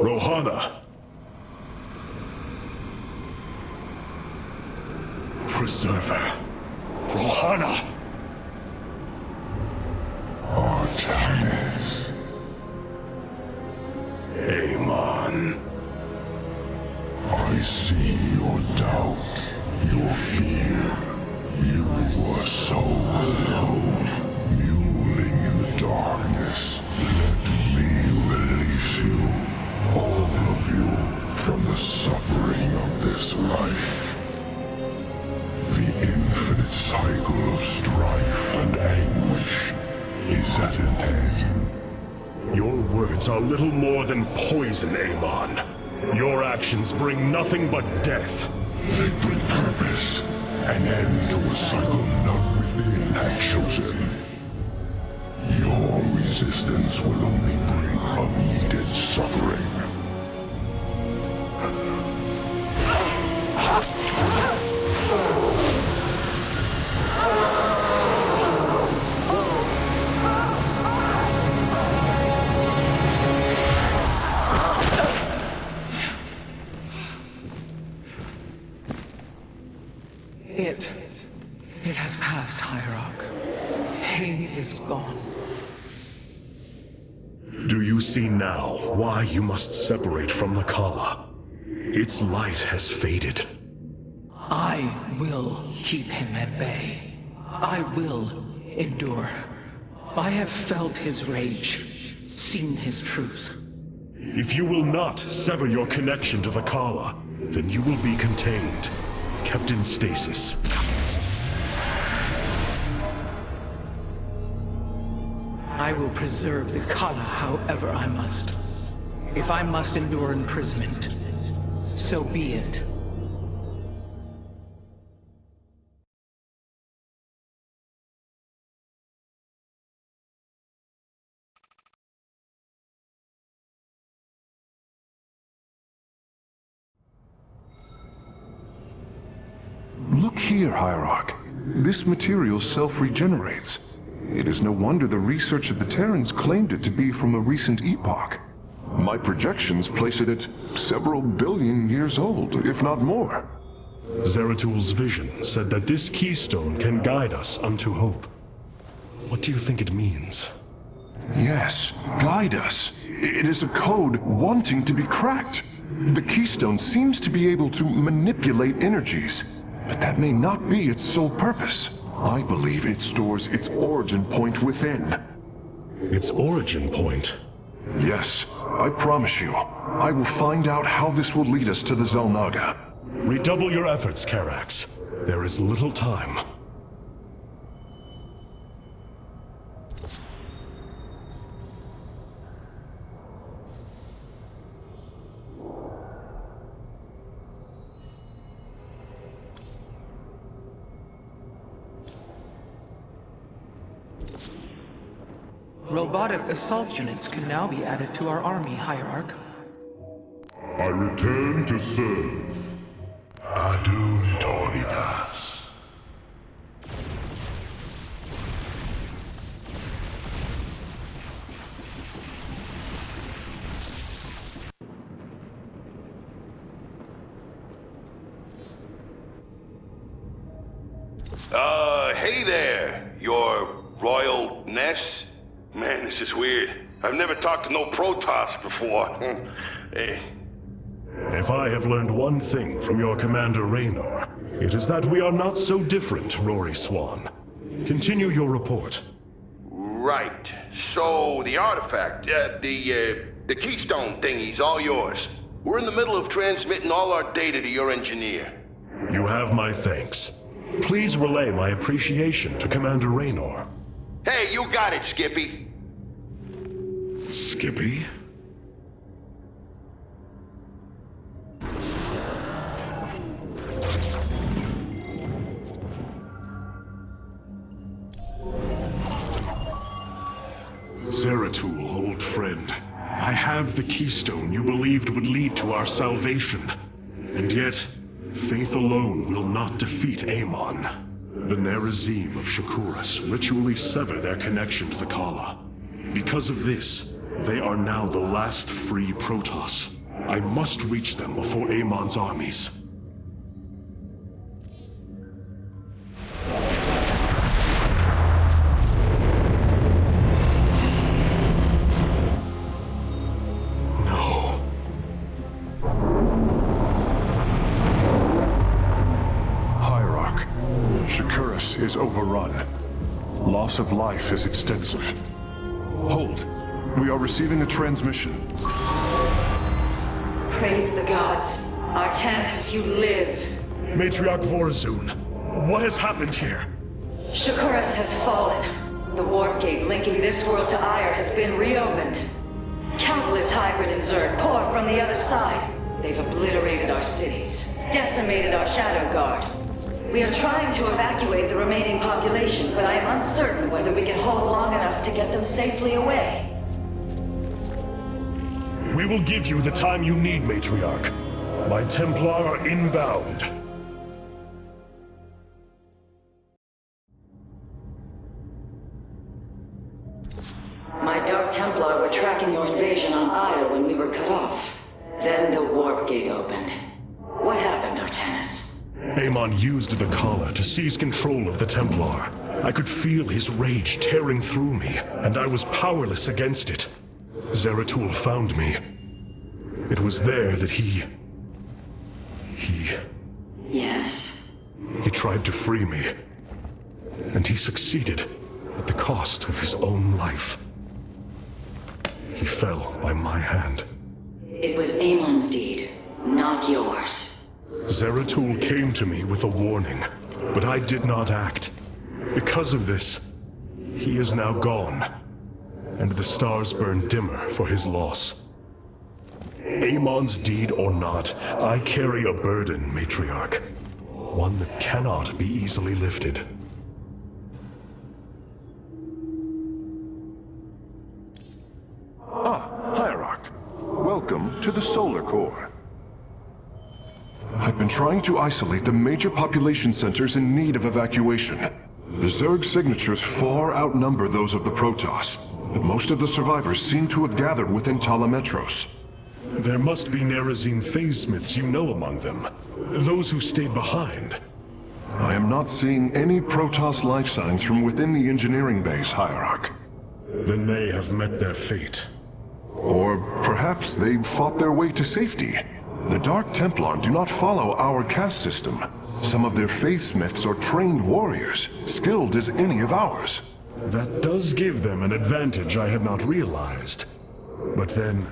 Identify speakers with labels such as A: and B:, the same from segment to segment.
A: Rohana! Preserver! Rohana!
B: Artanis.
A: Amon.
B: I see your doubt, your fear. You were so alone, mewling in the darkness. Let me release you, all of you, from the suffering of this life. The infinite cycle of strife and anguish is at an end.
A: Your words are little more than poison, Amon. Your actions bring nothing but death.
B: They bring purpose, an end to a cycle not within and chosen. Your resistance will only bring unneeded suffering.
C: It has passed, Hierarch. He is gone.
A: Do you see now why you must separate from the Kala? Its light has faded.
C: I will keep him at bay. I will endure. I have felt his rage, seen his truth.
A: If you will not sever your connection to the Kala, then you will be contained, kept in stasis.
C: I will preserve the Kala however I must. If I must endure imprisonment, so be it.
D: Look here, Hierarch. This material self-regenerates. It is no wonder the research of the Terrans claimed it to be from a recent epoch. My projections place it at several billion years old, if not more.
A: Zeratul vision said that this Keystone can guide us unto hope. What do you think it means?
D: Yes, guide us. It is a code wanting to be cracked. The Keystone seems to be able to manipulate energies, but that may not be its sole purpose. I believe it stores its origin point within.
A: Its origin point?
D: Yes, I promise you. I will find out how this will lead us to the Xel'Naga.
A: Redouble your efforts, Karax. There is little time.
C: Robotic assault units can now be added to our army, Hierarch.
B: I return to serve. Adun Toridas.
E: Hey there, your royalness. Man, this is weird. I've never talked to no Protoss before. Hey.
A: If I have learned one thing from your Commander Raynor, it is that we are not so different, Rory Swan. Continue your report.
E: Right. So, the artifact, the Keystone thingy's all yours. We're in the middle of transmitting all our data to your engineer.
A: You have my thanks. Please relay my appreciation to Commander Raynor.
E: Hey, you got it, Skippy.
A: Skippy? Zeratul, old friend. I have the Keystone you believed would lead to our salvation. And yet, faith alone will not defeat Amon. The Nerazim of Shakuras ritually sever their connection to the Kala. Because of this, they are now the last free Protoss. I must reach them before Amon's armies. No.
D: Hierarch, Shakuras is overrun. Loss of life is extensive. Hold. We are receiving a transmission.
F: Praise the gods. Artanis, you live.
A: Matriarch Vorazun, what has happened here?
F: Shakuras has fallen. The warp gate linking this world to Ire has been reopened. Countless hybrid and Zerg pour from the other side. They've obliterated our cities, decimated our Shadow Guard. We are trying to evacuate the remaining population, but I am uncertain whether we can hold long enough to get them safely away.
A: We will give you the time you need, Matriarch. My Templar are inbound.
F: My Dark Templar were tracking your invasion on Ire when we were cut off. Then the warp gate opened. What happened, Artanis?
A: Amon used the collar to seize control of the Templar. I could feel his rage tearing through me, and I was powerless against it. Zeratul found me. It was there that he...
F: Yes?
A: He tried to free me. And he succeeded, at the cost of his own life. He fell by my hand.
F: It was Amon's deed, not yours.
A: Zeratul came to me with a warning, but I did not act. Because of this, he is now gone, and the stars burn dimmer for his loss. Amon's deed or not, I carry a burden, Matriarch. One that cannot be easily lifted.
D: Hierarch, welcome to the Solar Core. I've been trying to isolate the major population centers in need of evacuation. The Zerg signatures far outnumber those of the Protoss, but most of the survivors seem to have gathered within Talametros.
A: There must be Nerazine phase-smiths you know among them. Those who stayed behind.
D: I am not seeing any Protoss life signs from within the engineering base, Hierarch.
A: Then they have met their fate.
D: Or perhaps they fought their way to safety. The Dark Templar do not follow our caste system. Some of their faithsmiths are trained warriors, skilled as any of ours.
A: That does give them an advantage I had not realized. But then,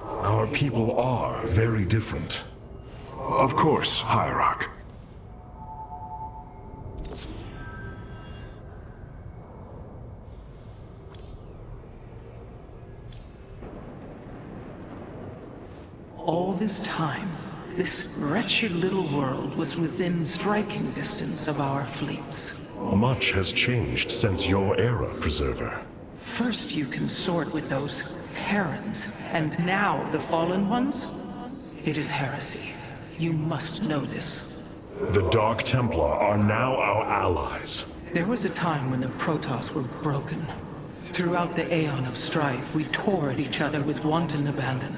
A: our people are very different.
D: Of course, Hierarch.
C: All this time, this wretched little world was within striking distance of our fleets.
A: Much has changed since your era, Preserver.
C: First you consort with those Terrans, and now the Fallen Ones? It is heresy. You must know this.
A: The Dark Templar are now our allies.
C: There was a time when the Protoss were broken. Throughout the aeon of strife, we tore at each other with wanton abandon.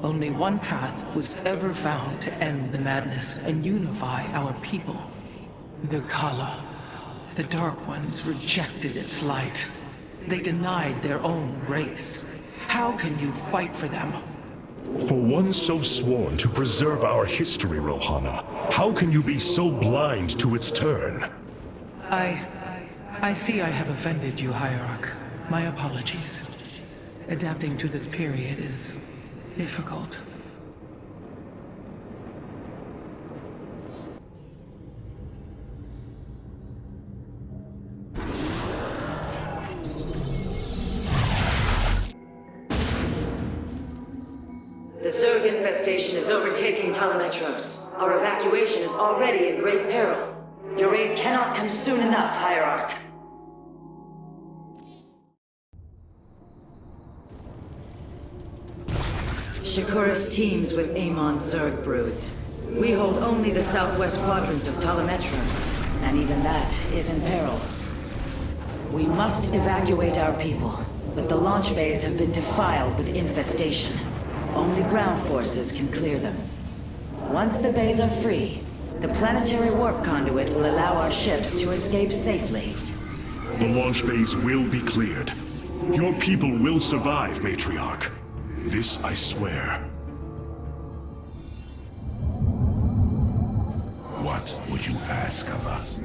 C: Only one path was ever found to end the madness and unify our people. The Kala. The Dark Ones rejected its light. They denied their own race. How can you fight for them?
A: For one so sworn to preserve our history, Rohana, how can you be so blind to its turn?
C: I see I have offended you, Hierarch. My apologies. Adapting to this period is difficult.
F: The Zerg infestation is overtaking Talametros. Our evacuation is already in great peril. Your aid cannot come soon enough, Hierarch. Shakuras teams with Amon's Zerg broods. We hold only the southwest quadrant of Talametros, and even that is in peril. We must evacuate our people, but the launch bays have been defiled with infestation. Only ground forces can clear them. Once the bays are free, the planetary warp conduit will allow our ships to escape safely.
A: The launch bays will be cleared. Your people will survive, Matriarch. This I swear.
B: What would you ask of us?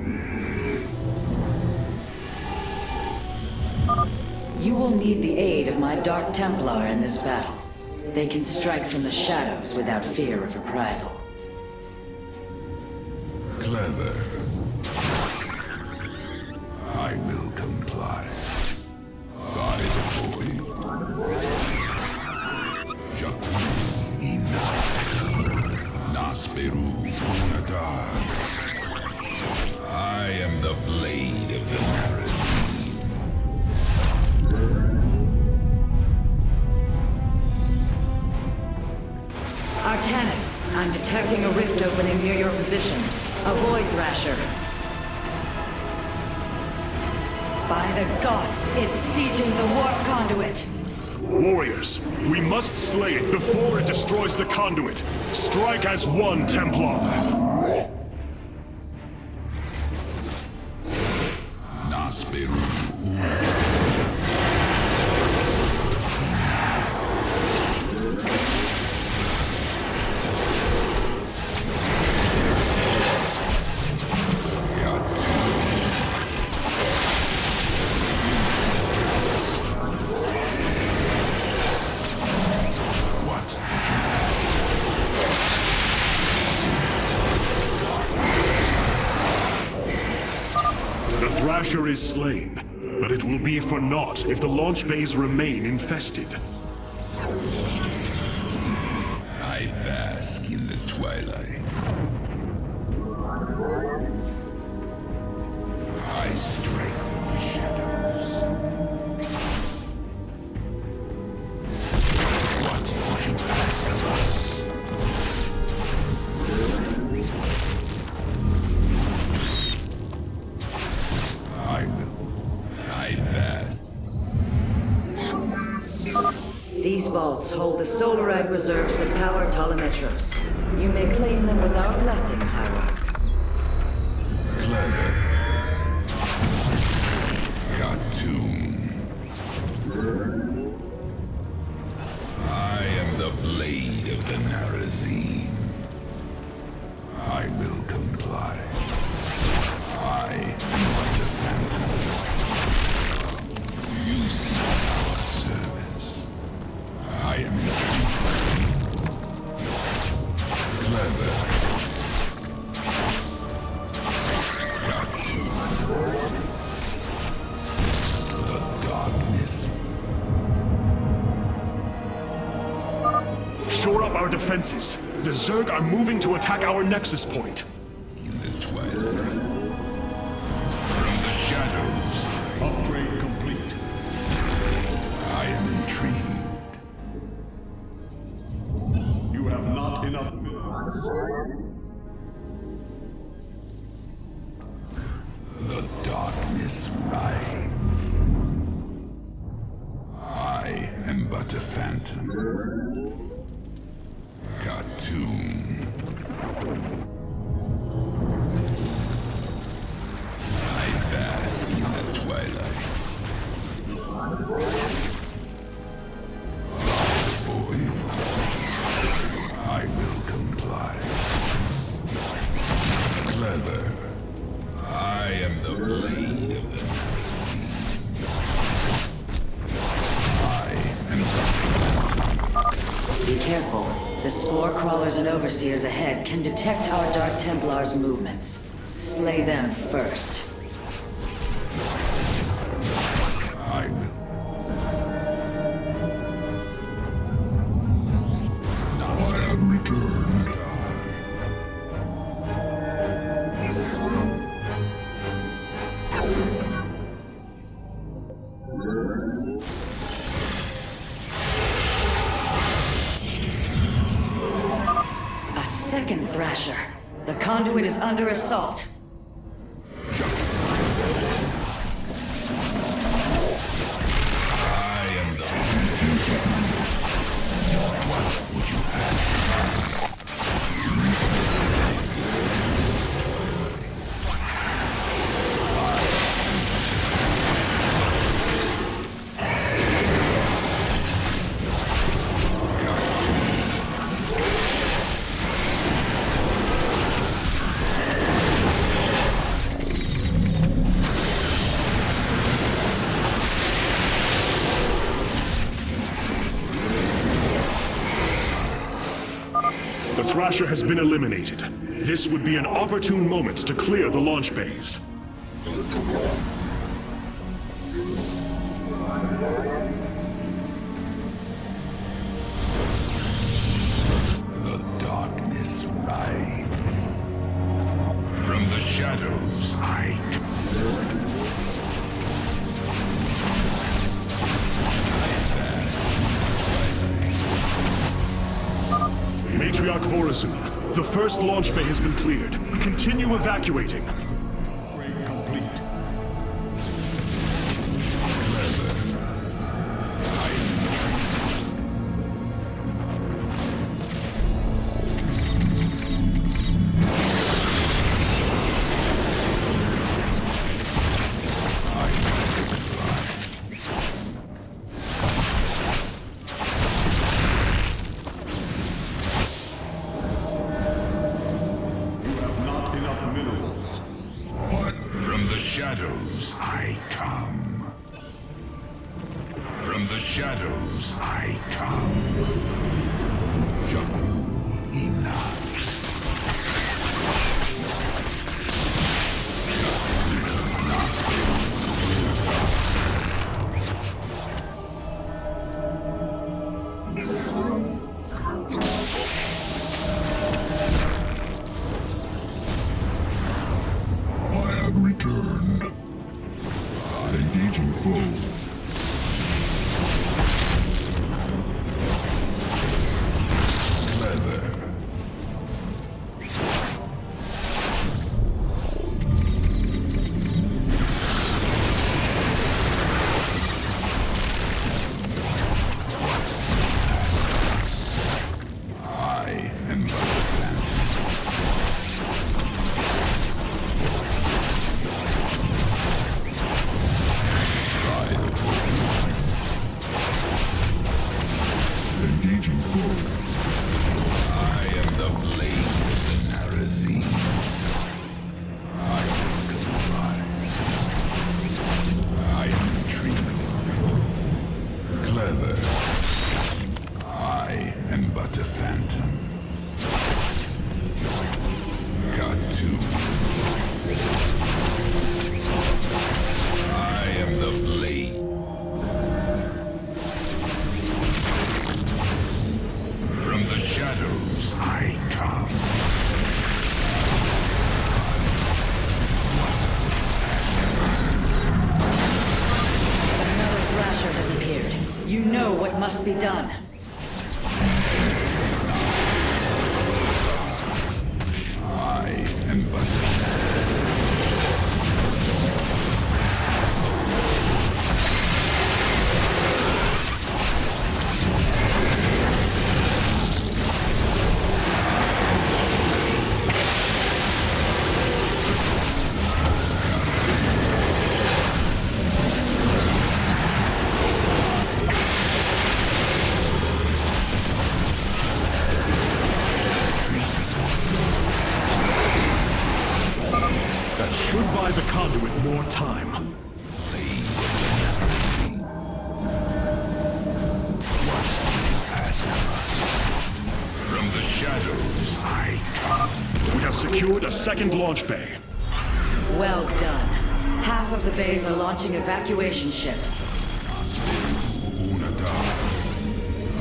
F: You will need the aid of my Dark Templar in this battle. They can strike from the shadows without fear of reprisal.
B: Clever. I will comply. By the boy. Shakuras Nasperu Unadar. I am the blade of the narrative.
F: Artanis, I'm detecting a rift opening near your position. Avoid Thrasher. By the gods, it's sieging the warp conduit.
A: Warriors, we must slay it before it destroys the conduit. Strike as one, Templar.
B: Nasperu Unadar.
A: The Thrasher is slain, but it will be for naught if the launch bays remain infested.
B: I bask in the twilight. I strike from the shadows. What would you ask of us? I will. I bask.
F: These vaults hold the solarite reserves that power Telemetros. You may claim them with our blessing, Hierarch.
B: Clever. Cartoon. I am the blade of the Narazim. I will comply. I am but a phantom. You seek our service. I am intrigued. Clever. Cartoon. The darkness.
A: Shore up our defenses. The Zerg are moving to attack our nexus point.
B: In the twilight. From the shadows.
A: Upgrade complete.
B: I am intrigued.
A: You have not enough minerals.
B: The darkness rides. I am but a phantom. Cartoon. I bask in the twilight. Boy, I will comply. Clever. I am the blade of the Narazim. I am the phantom.
F: Be careful. The spore crawlers and overseers ahead can detect our Dark Templars' movements. Slay them first.
B: I will. Not have returned.
F: A second Thrasher. The conduit is under assault.
B: I am the What
A: Thrasher has been eliminated. This would be an opportune moment to clear the launch bays.
B: The darkness rides. From the shadows I come.
A: Matriarch Vorison, the first launch bay has been cleared. Continue evacuating.
B: Complete. Clever. I am intrigued. Shadows I come. From the shadows I come. Shakuras returned. Engaging foe. Clever. I am but a phantom. Engaging foe. I am the blade of Narazine. I will comply. I am intrigued. Clever. I am but a phantom. Got to. I am the blade. From the shadows I come.
F: Another Thrasher has appeared. You know what must be done.
B: I am but a phantom.
A: That should buy the conduit more time.
B: From the shadows I come.
A: We have secured a second launch bay.
F: Well done. Half of the bays are launching evacuation ships.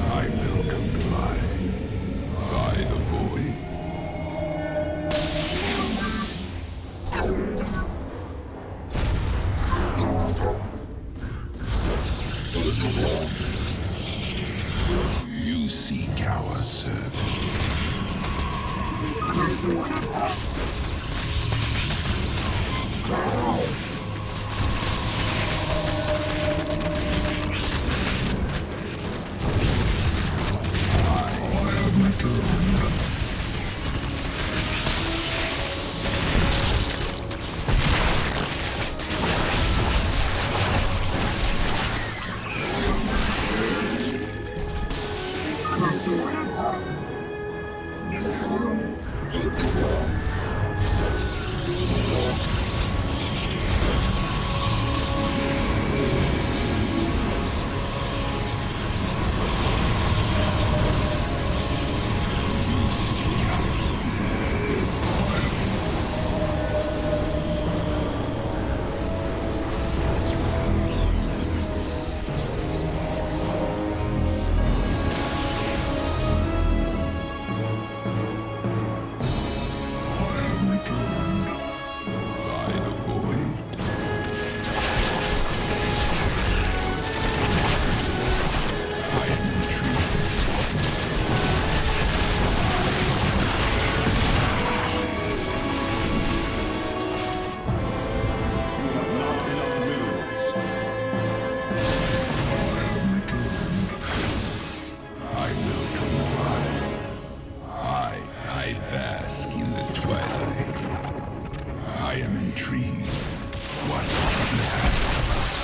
B: I will comply. By the void. You seek our service. I have returned. intrigued. What would you ask of us?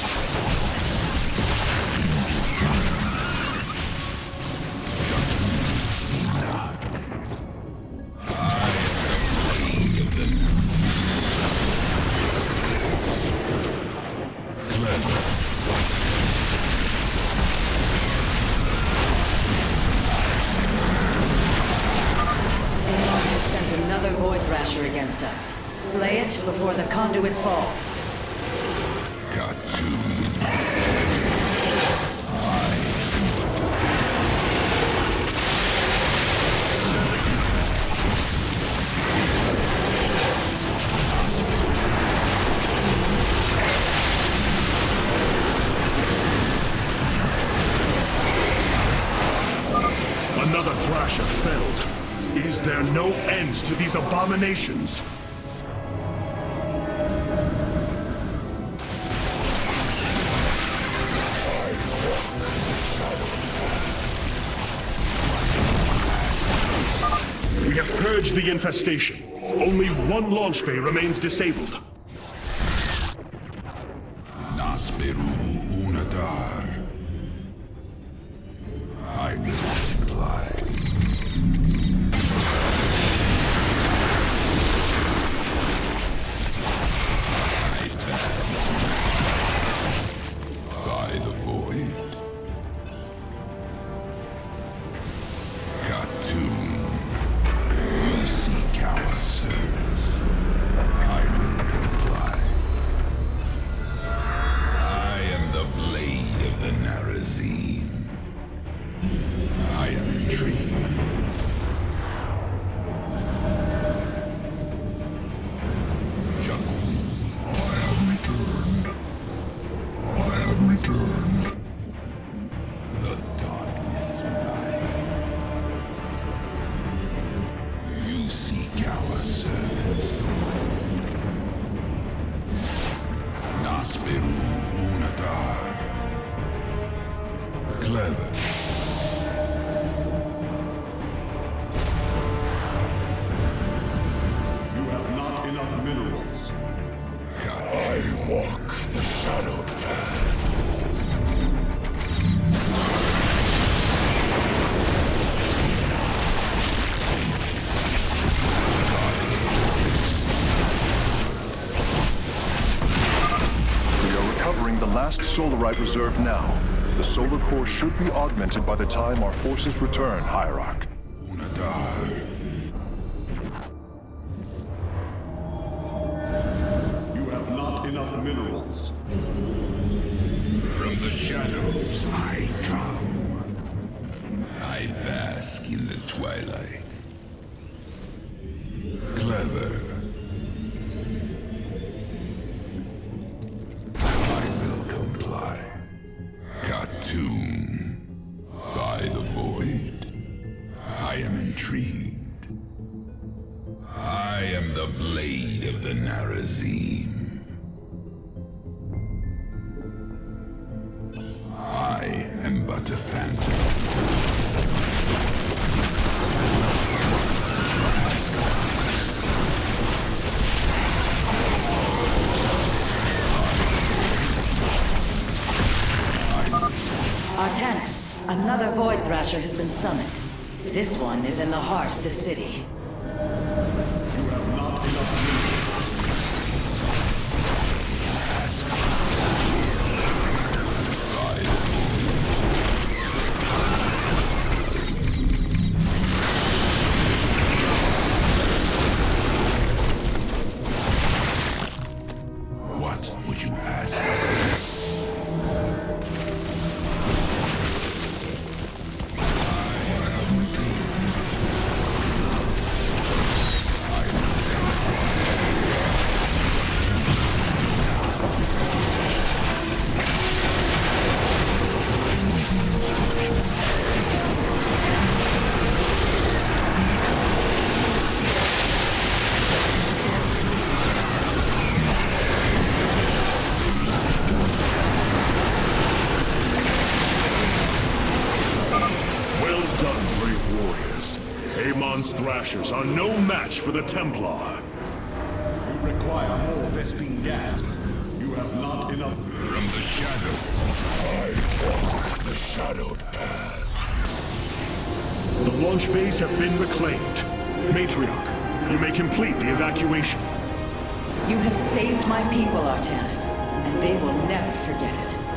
F: Another Void Thrasher against us. Slay it before the conduit falls.
B: Got to.
A: Another Thrasher felled. Is there no end to these abominations? We have purged the infestation. Only one launch bay remains disabled.
B: Nasperu Unatar. I will comply.
D: Solarite reserve now. The solar core should be augmented by the time our forces return, Hierarch.
B: Unadar.
A: You have not enough minerals.
B: From the shadows I come. I bask in the twilight. Clever. Tomb by the void. I am intrigued. I am the blade of the Narazim. I am but a phantom.
F: Artanis, another Void Thrasher has been summoned. This one is in the heart of the city.
A: You have not enough
B: What would you ask of us?
A: Amon's Thrashers are no match for the Templar. We require more. gasp. You have not enough.
B: From the shadow, I walk the shadowed path.
A: The launch bays have been reclaimed. Matriarch, you may complete the evacuation.
F: You have saved my people, Artanis, and they will never forget it.